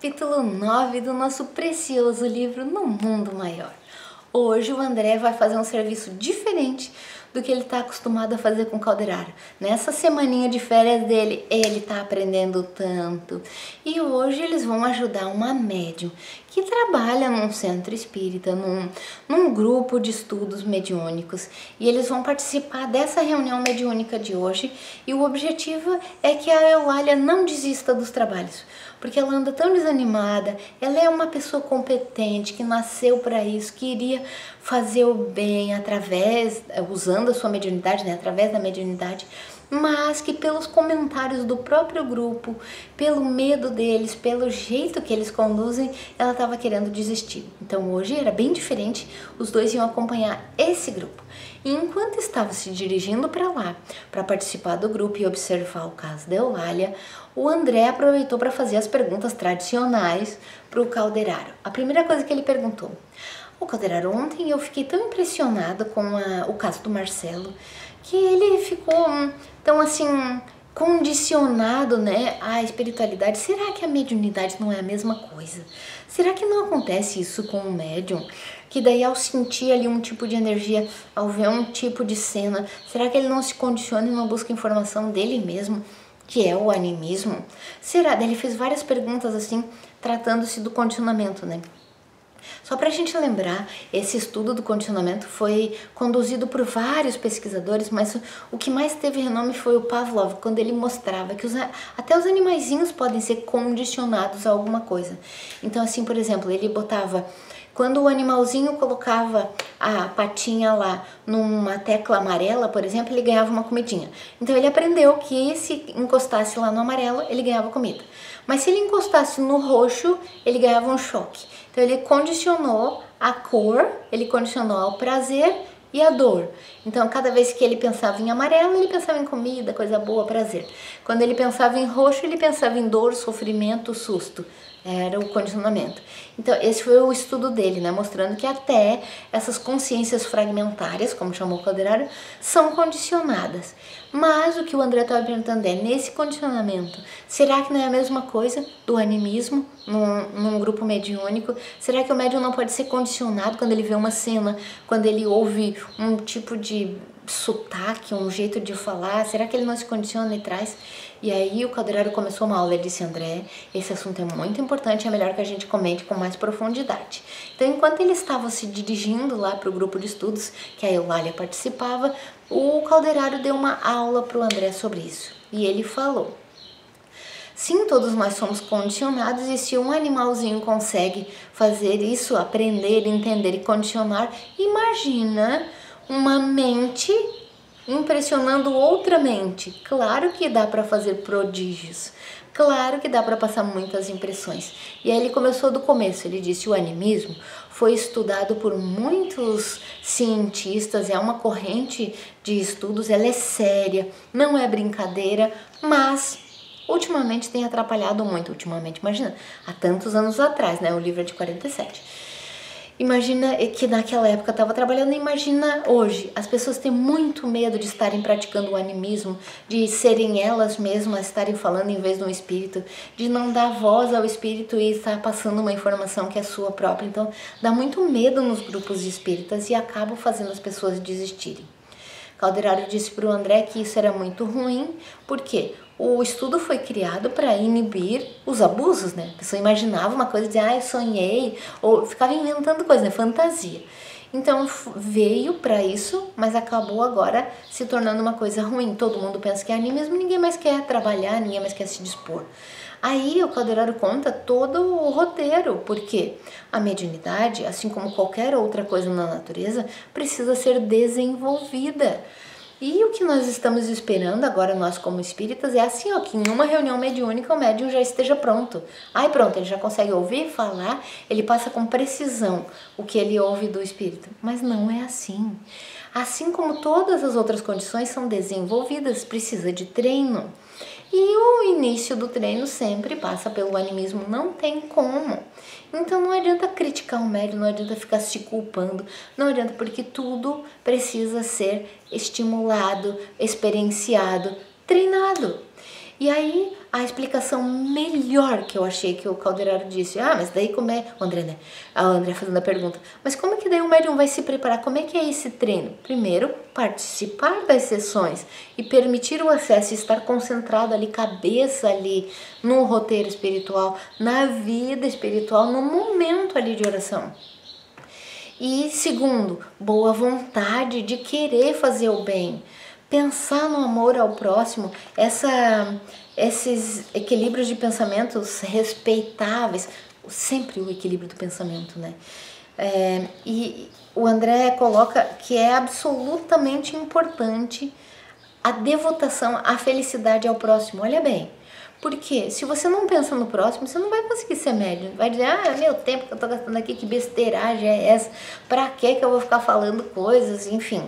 capítulo 9 do nosso precioso livro No Mundo Maior. Hoje o André vai fazer um serviço diferente do que ele está acostumado a fazer com o Calderaro. Nessa semaninha de férias dele, ele está aprendendo tanto. E hoje eles vão ajudar uma médium que trabalha num centro espírita, num grupo de estudos mediúnicos. E eles vão participar dessa reunião mediúnica de hoje. E o objetivo é que a Eulália não desista dos trabalhos, porque ela anda tão desanimada. Ela é uma pessoa competente, que nasceu para isso, que iria fazer o bem usando a sua mediunidade, através da mediunidade, mas que pelos comentários do próprio grupo, pelo medo deles, pelo jeito que eles conduzem, ela estava querendo desistir. Então hoje era bem diferente, os dois iam acompanhar esse grupo. E enquanto estava se dirigindo para lá, para participar do grupo e observar o caso da Eulália, o André aproveitou para fazer as perguntas tradicionais para o Calderaro. A primeira coisa que ele perguntou: "O Calderaro, ontem eu fiquei tão impressionado com o caso do Marcelo, que ele ficou tão assim condicionado, à espiritualidade. Será que a mediunidade não é a mesma coisa? Será que não acontece isso com o médium? Que daí ao sentir ali um tipo de energia, ao ver um tipo de cena, será que ele não se condiciona e não busca informação dele mesmo, que é o animismo? Será?" Daí ele fez várias perguntas assim, tratando-se do condicionamento, Só para a gente lembrar, esse estudo do condicionamento foi conduzido por vários pesquisadores, mas o que mais teve renome foi o Pavlov, quando ele mostrava que até os animaizinhos podem ser condicionados a alguma coisa. Então assim, por exemplo, ele botava, quando o animalzinho colocava a patinha lá numa tecla amarela, por exemplo, ele ganhava uma comidinha. Então ele aprendeu que se encostasse lá no amarelo, ele ganhava comida. Mas se ele encostasse no roxo, ele ganhava um choque. Então ele condicionou a cor, ele condicionou ao prazer e a dor. Então cada vez que ele pensava em amarelo, ele pensava em comida, coisa boa, prazer. Quando ele pensava em roxo, ele pensava em dor, sofrimento, susto. Era o condicionamento. Então esse foi o estudo dele, mostrando que até essas consciências fragmentárias, como chamou o Calderaro, são condicionadas. Mas o que o André estava perguntando é, nesse condicionamento, será que não é a mesma coisa do animismo num grupo mediúnico? Será que o médium não pode ser condicionado quando ele vê uma cena, quando ele ouve um tipo de sotaque, um jeito de falar? Será que ele não se condiciona e traz? E aí o Calderaro começou uma aula. Ele disse: "André, esse assunto é muito importante, é melhor que a gente comente com mais profundidade." Então, enquanto ele estava se dirigindo lá para o grupo de estudos, que a Eulália participava, o Calderaro deu uma aula para o André sobre isso. E ele falou: "Sim, todos nós somos condicionados, e se um animalzinho consegue fazer isso, aprender, entender e condicionar, imagina uma mente impressionando outra mente. Claro que dá para fazer prodígios, claro que dá para passar muitas impressões." E aí ele começou do começo. Ele disse: o animismo foi estudado por muitos cientistas, é uma corrente de estudos, ela é séria, não é brincadeira, mas ultimamente tem atrapalhado muito. Imagina, há tantos anos atrás, o livro é de 47. Imagina que naquela época estava trabalhando, imagina hoje. As pessoas têm muito medo de estarem praticando o animismo, de serem elas mesmas, estarem falando em vez de um espírito, de não dar voz ao espírito e estar passando uma informação que é sua própria. Então dá muito medo nos grupos espíritas e acaba fazendo as pessoas desistirem. Calderaro disse para o André que isso era muito ruim, porque o estudo foi criado para inibir os abusos, A pessoa imaginava uma coisa e dizia: eu sonhei, ou ficava inventando coisa, fantasia. Então veio para isso, mas acabou agora se tornando uma coisa ruim. Todo mundo pensa que é animismo, ninguém mais quer trabalhar, ninguém mais quer se dispor. Aí o Calderaro conta todo o roteiro, porque a mediunidade, assim como qualquer outra coisa na natureza, precisa ser desenvolvida. E o que nós estamos esperando agora, nós como espíritas, é assim, que em uma reunião mediúnica o médium já esteja pronto. Pronto, ele já consegue ouvir, falar, ele passa com precisão o que ele ouve do espírito. Mas não é assim. Assim como todas as outras condições são desenvolvidas, precisa de treino. E o início do treino sempre passa pelo animismo, não tem como. Então não adianta criticar o médium, não adianta ficar se culpando, não adianta, porque tudo precisa ser estimulado, experienciado, treinado. E aí, a explicação melhor que eu achei que o Calderaro disse, mas daí como é, o André, né? A André fazendo a pergunta, mas como é que daí o médium vai se preparar? Como é que é esse treino? Primeiro, participar das sessões e permitir o acesso, estar concentrado ali, cabeça ali, no roteiro espiritual, na vida espiritual, no momento ali de oração. E segundo, boa vontade de querer fazer o bem, pensar no amor ao próximo, esses equilíbrios de pensamentos respeitáveis, sempre o equilíbrio do pensamento, né? E o André coloca que é absolutamente importante a devotação, a felicidade ao próximo. Olha bem, porque se você não pensa no próximo, você não vai conseguir ser médium. Vai dizer, meu tempo que eu tô gastando aqui, que besteiragem é essa? Pra que eu vou ficar falando coisas? Enfim,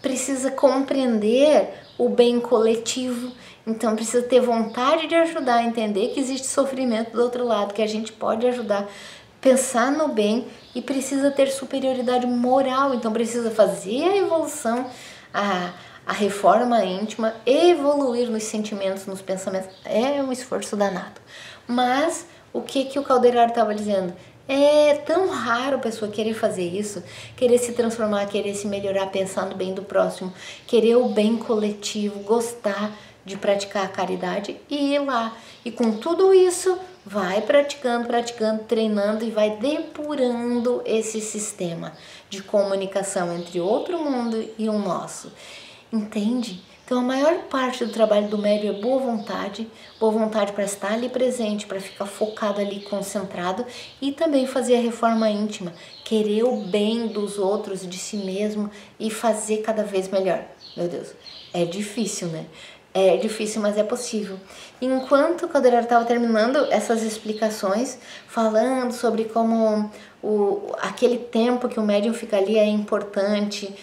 precisa compreender o bem coletivo. Então precisa ter vontade de ajudar, entender que existe sofrimento do outro lado, que a gente pode ajudar, pensar no bem e precisa ter superioridade moral. Então precisa fazer a evolução, a reforma íntima, evoluir nos sentimentos, nos pensamentos. É um esforço danado. Mas o que o Calderaro estava dizendo? É tão raro a pessoa querer fazer isso, querer se transformar, querer se melhorar, pensar no bem do próximo, querer o bem coletivo, gostar de praticar a caridade e ir lá. E com tudo isso, vai praticando, treinando e vai depurando esse sistema de comunicação entre outro mundo e o nosso. Entende? Então a maior parte do trabalho do médium é boa vontade para estar ali presente, para ficar focado ali, concentrado e também fazer a reforma íntima, querer o bem dos outros, de si mesmo e fazer cada vez melhor. Meu Deus, é difícil, né? É difícil, mas é possível. Enquanto o Calderaro estava terminando essas explicações, falando sobre como aquele tempo que o médium fica ali é importante,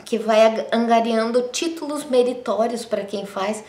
que vai angariando títulos meritórios para quem faz.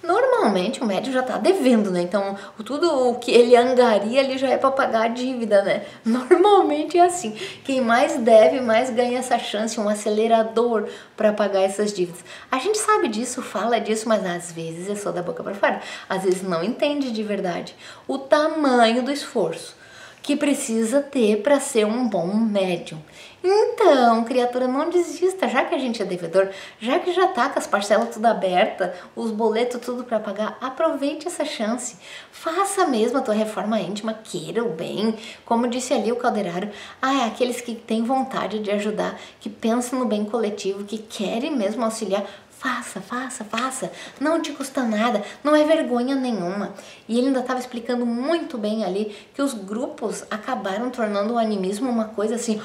Normalmente o médium já está devendo, né? Então tudo o que ele angaria ali já é para pagar a dívida, né? Normalmente é assim. Quem mais deve, mais ganha essa chance, um acelerador para pagar essas dívidas. A gente sabe disso, fala disso, mas às vezes é só da boca para fora. Às vezes não entende de verdade o tamanho do esforço que precisa ter para ser um bom médium. Então, criatura, não desista, já que a gente é devedor, já que já tá com as parcelas tudo abertas, os boletos tudo para pagar, aproveite essa chance. Faça mesmo a tua reforma íntima, queira o bem. Como disse ali o Calderaro, aqueles que têm vontade de ajudar, que pensam no bem coletivo, que querem mesmo auxiliar, faça, não te custa nada, não é vergonha nenhuma. E ele ainda estava explicando muito bem ali que os grupos acabaram tornando o animismo uma coisa assim,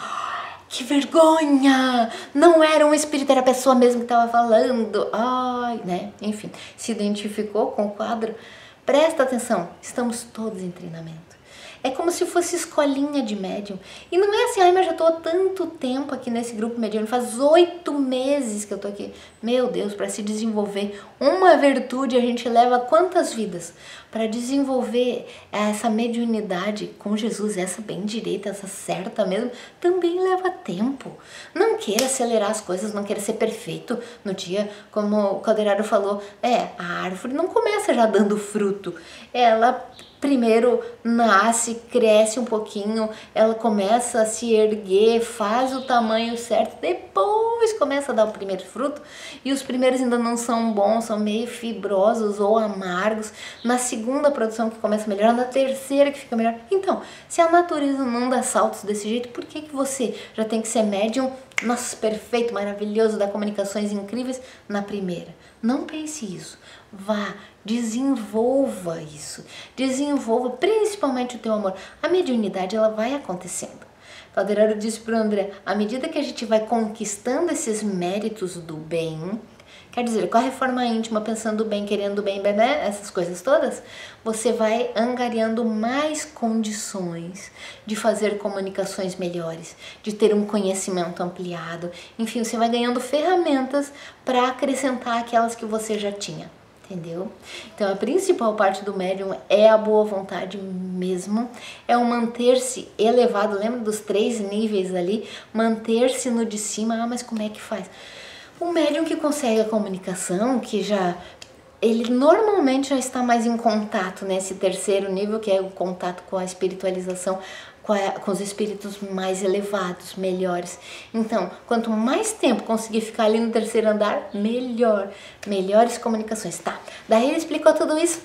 que vergonha, não era um espírito, era a pessoa mesmo que estava falando, né? Enfim, se identificou com o quadro. Presta atenção, estamos todos em treinamento. É como se fosse escolinha de médium. E não é assim, mas já estou há tanto tempo aqui nesse grupo mediúnico, faz 8 meses que eu estou aqui. Meu Deus, para se desenvolver uma virtude, a gente leva quantas vidas? Para desenvolver essa mediunidade com Jesus, essa bem direita, essa certa mesmo, também leva tempo. Não queira acelerar as coisas, não queira ser perfeito no dia, como o Calderaro falou. A árvore não começa já dando fruto. Ela primeiro nasce, cresce um pouquinho, ela começa a se erguer, faz o tamanho certo, depois começa a dar o primeiro fruto, e os primeiros ainda não são bons, são meio fibrosos ou amargos. Na segunda produção que começa a melhorar, na terceira que fica melhor. Então, se a natureza não dá saltos desse jeito, por que você já tem que ser médium, nossa, perfeito, maravilhoso, dá comunicações incríveis na primeira? Não pense isso. Vá, desenvolva isso, desenvolva principalmente o teu amor. A mediunidade, ela vai acontecendo. Calderaro disse para o André, à medida que a gente vai conquistando esses méritos do bem, quer dizer, com a reforma íntima, pensando bem, querendo bem, essas coisas todas, você vai angariando mais condições de fazer comunicações melhores, de ter um conhecimento ampliado. Enfim, você vai ganhando ferramentas para acrescentar aquelas que você já tinha. Entendeu? Então a principal parte do médium é a boa vontade mesmo, é o manter-se elevado, lembra dos 3 níveis ali? Manter-se no de cima, mas como é que faz? O médium que consegue a comunicação, que já ele normalmente já está mais em contato nesse terceiro nível, que é o contato com a espiritualização, com os espíritos mais elevados, melhores. Então, quanto mais tempo conseguir ficar ali no terceiro andar, melhor. Melhores comunicações. Tá, daí ele explicou tudo isso.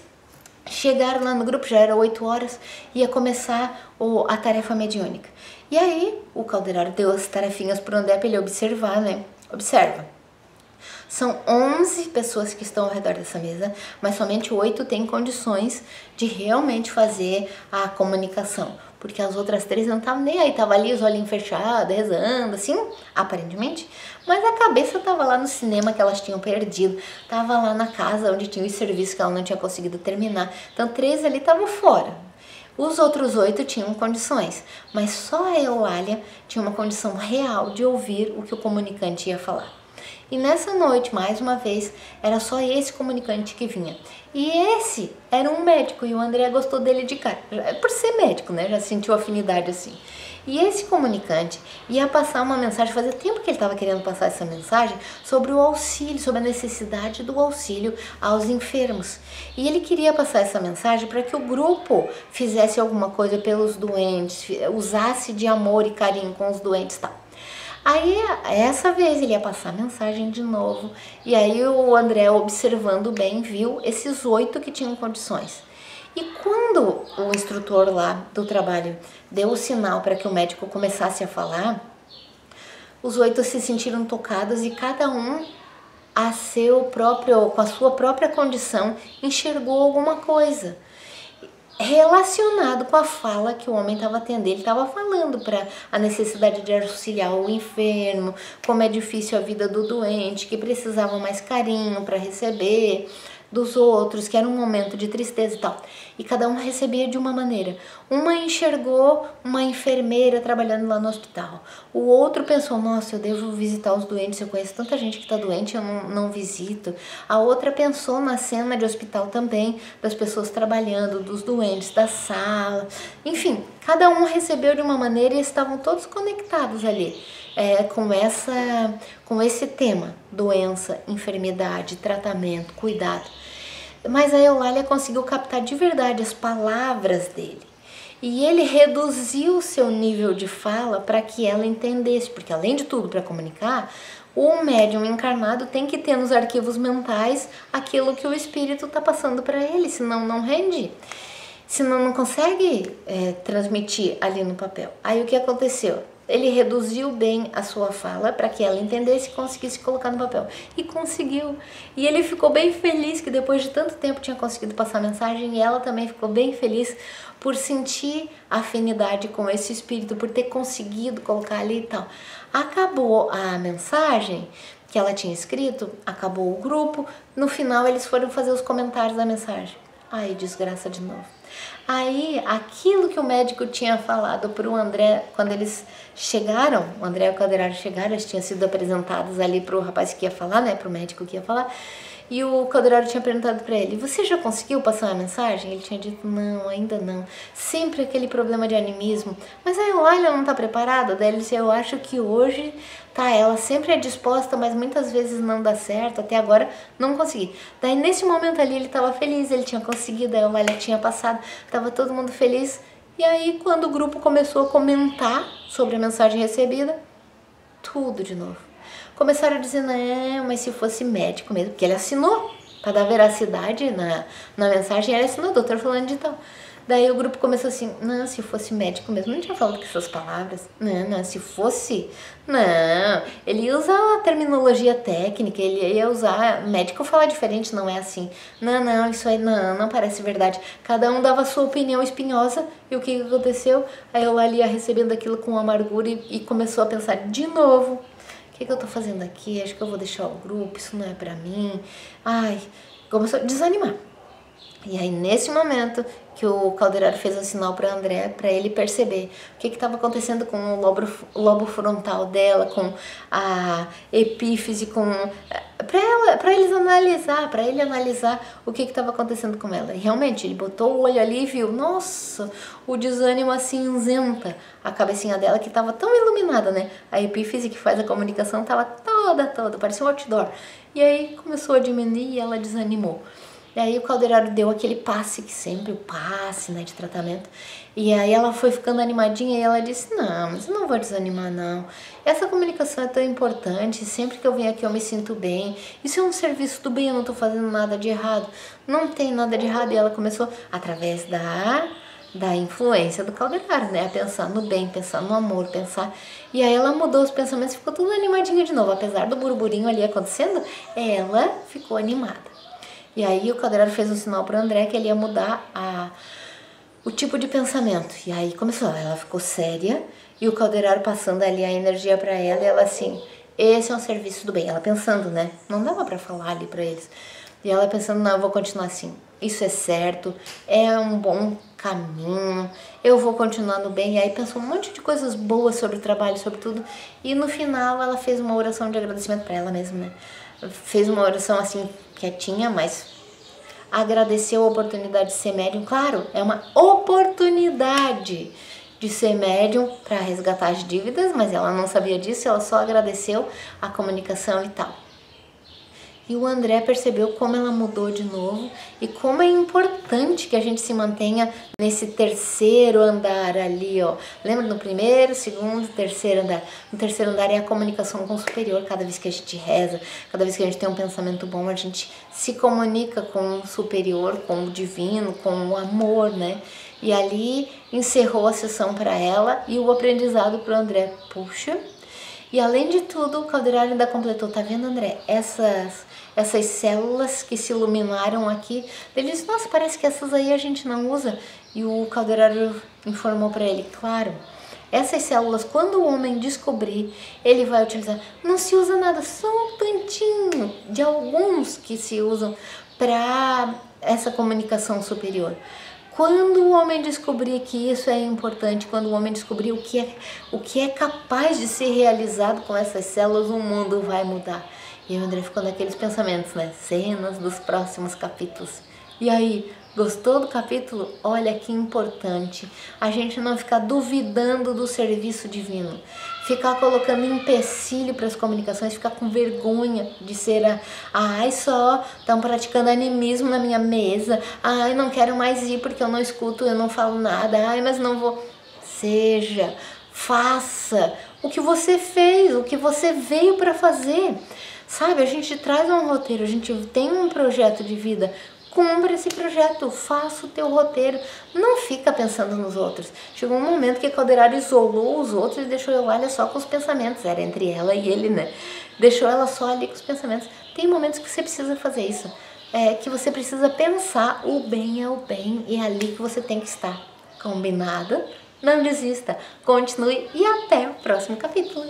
Chegaram lá no grupo, já era 8 horas, ia começar a tarefa mediúnica. E aí, o Calderaro deu as tarefinhas pro André para ele observar, né? Observa. São 11 pessoas que estão ao redor dessa mesa, mas somente 8 têm condições de realmente fazer a comunicação. Porque as outras 3 não estavam nem aí, estavam ali os olhinhos fechados, rezando, assim, aparentemente. Mas a cabeça estava lá no cinema que elas tinham perdido, estava lá na casa onde tinha os serviços que ela não tinha conseguido terminar. Então 3 ali estavam fora. Os outros 8 tinham condições, mas só a Eulália tinha uma condição real de ouvir o que o comunicante ia falar. E nessa noite, mais uma vez, era só esse comunicante que vinha. E esse era um médico, e o André gostou dele de cara. Por ser médico, né? Já sentiu afinidade assim. E esse comunicante ia passar uma mensagem, fazia tempo que ele estava querendo passar essa mensagem, sobre o auxílio, sobre a necessidade do auxílio aos enfermos. E ele queria passar essa mensagem para que o grupo fizesse alguma coisa pelos doentes, usasse de amor e carinho com os doentes e tal. Aí, essa vez ele ia passar a mensagem de novo, e aí o André, observando bem, viu esses 8 que tinham condições. E quando o instrutor lá do trabalho deu o sinal para que o médico começasse a falar, os 8 se sentiram tocados e cada um com a sua própria condição enxergou alguma coisa relacionado com a fala que o homem estava tendo. Ele estava falando para a necessidade de auxiliar o enfermo, como é difícil a vida do doente, que precisava mais carinho para receber dos outros, que era um momento de tristeza e tal. E cada um recebia de uma maneira. Uma enxergou uma enfermeira trabalhando lá no hospital. O outro pensou, nossa, eu devo visitar os doentes, eu conheço tanta gente que está doente, eu não visito. A outra pensou na cena de hospital também, das pessoas trabalhando, dos doentes, da sala. Enfim, cada um recebeu de uma maneira e estavam todos conectados ali. Com esse tema, doença, enfermidade, tratamento, cuidado. Mas a Eulália conseguiu captar de verdade as palavras dele. E ele reduziu o seu nível de fala para que ela entendesse, porque além de tudo, para comunicar, o médium encarnado tem que ter nos arquivos mentais aquilo que o espírito está passando para ele, senão não rende. Senão não consegue transmitir ali no papel. Aí o que aconteceu? Ele reduziu bem a sua fala para que ela entendesse e conseguisse colocar no papel. E conseguiu. E ele ficou bem feliz que depois de tanto tempo tinha conseguido passar a mensagem, e ela também ficou bem feliz por sentir afinidade com esse espírito, por ter conseguido colocar ali e tal. Acabou a mensagem que ela tinha escrito, acabou o grupo, no final eles foram fazer os comentários da mensagem. Ai, desgraça de novo. Aí, aquilo que o médico tinha falado para o André, quando eles chegaram, o André e o Calderaro chegaram, eles tinham sido apresentados ali para o rapaz que ia falar, né, para o médico que ia falar, e o Calderaro tinha perguntado para ele, você já conseguiu passar a mensagem? Ele tinha dito, não, ainda não. Sempre aquele problema de animismo. Mas aí ela não está preparada? Daí ele disse, eu acho que hoje tá, ela sempre é disposta, mas muitas vezes não dá certo, até agora não consegui. Daí nesse momento ali ele estava feliz, ele tinha conseguido, a Eulália tinha passado, estava todo mundo feliz. E aí quando o grupo começou a comentar sobre a mensagem recebida, tudo de novo. Começaram a dizer, não, mas se fosse médico mesmo, porque ele assinou, para dar veracidade na mensagem, ele assinou, doutor fulano de tal. Daí o grupo começou assim, não, se fosse médico mesmo, não tinha falado com essas palavras. Não, se fosse, não. Ele ia usar a terminologia técnica, ele ia usar, médico fala diferente, não é assim. Não, isso aí não parece verdade. Cada um dava a sua opinião espinhosa, e o que aconteceu? A Eulália ia recebendo aquilo com amargura e começou a pensar de novo, o que eu tô fazendo aqui? Acho que eu vou deixar o grupo, isso não é pra mim. Ai, começou a desanimar. E aí, nesse momento que o Calderaro fez o sinal para André, para ele perceber o que estava acontecendo com o lobo frontal dela, com a epífise, para ele analisar o que estava acontecendo com ela. E realmente, ele botou o olho ali e viu, nossa, o desânimo cinzenta, a cabecinha dela que estava tão iluminada, né? A epífise que faz a comunicação estava toda, parecia um outdoor. E aí começou a diminuir e ela desanimou. E aí o Calderaro deu aquele passe, que sempre o passe, né, de tratamento. E aí ela foi ficando animadinha e ela disse, não, mas eu não vou desanimar não. Essa comunicação é tão importante, sempre que eu venho aqui eu me sinto bem. Isso é um serviço do bem, eu não tô fazendo nada de errado. Não tem nada de errado. E ela começou, através da influência do Calderaro, né, a pensar no bem, pensar no amor, pensar... E aí ela mudou os pensamentos e ficou tudo animadinha de novo. Apesar do burburinho ali acontecendo, ela ficou animada. E aí o Calderaro fez um sinal para o André que ele ia mudar o tipo de pensamento. E aí começou, ela ficou séria e o Calderaro passando ali a energia para ela e ela assim, esse é um serviço do bem. Ela pensando, né? Não dava para falar ali para eles. E ela pensando, não, eu vou continuar assim. Isso é certo, é um bom caminho, eu vou continuar no bem. E aí pensou um monte de coisas boas sobre o trabalho, sobre tudo. E no final ela fez uma oração de agradecimento para ela mesma, né? Fez uma oração assim, quietinha, mas agradeceu a oportunidade de ser médium. Claro, é uma oportunidade de ser médium para resgatar as dívidas, mas ela não sabia disso, ela só agradeceu a comunicação e tal. E o André percebeu como ela mudou de novo e como é importante que a gente se mantenha nesse terceiro andar ali, ó. Lembra no primeiro, segundo, terceiro andar? No terceiro andar é a comunicação com o superior. Cada vez que a gente reza, cada vez que a gente tem um pensamento bom, a gente se comunica com o superior, com o divino, com o amor, né? E ali encerrou a sessão para ela e o aprendizado para o André. Puxa... E além de tudo, o Calderaro ainda completou, tá vendo, André? Essas células que se iluminaram aqui. Ele disse, nossa, parece que essas aí a gente não usa. E o Calderaro informou para ele, claro, essas células, quando o homem descobrir, ele vai utilizar. Não se usa nada, só um tantinho de alguns que se usam para essa comunicação superior. Quando o homem descobrir que isso é importante, quando o homem descobrir o que é capaz de ser realizado com essas células, o mundo vai mudar. E o André ficou naqueles pensamentos, né? Cenas dos próximos capítulos. E aí, gostou do capítulo? Olha que importante a gente não ficar duvidando do serviço divino, ficar colocando empecilho para as comunicações, ficar com vergonha de ser ai, só estão praticando animismo na minha mesa, ai, não quero mais ir porque eu não escuto, eu não falo nada, ai, mas não vou. Faça o que você fez, o que você veio para fazer. Sabe, a gente traz um roteiro, a gente tem um projeto de vida, cumpra esse projeto, faça o teu roteiro, não fica pensando nos outros. Chegou um momento que Calderaro isolou os outros e deixou Eulália só com os pensamentos, era entre ela e ele, né? Deixou ela só ali com os pensamentos. Tem momentos que você precisa fazer isso, que você precisa pensar, o bem é o bem e é ali que você tem que estar. Combinado? Não desista, continue e até o próximo capítulo.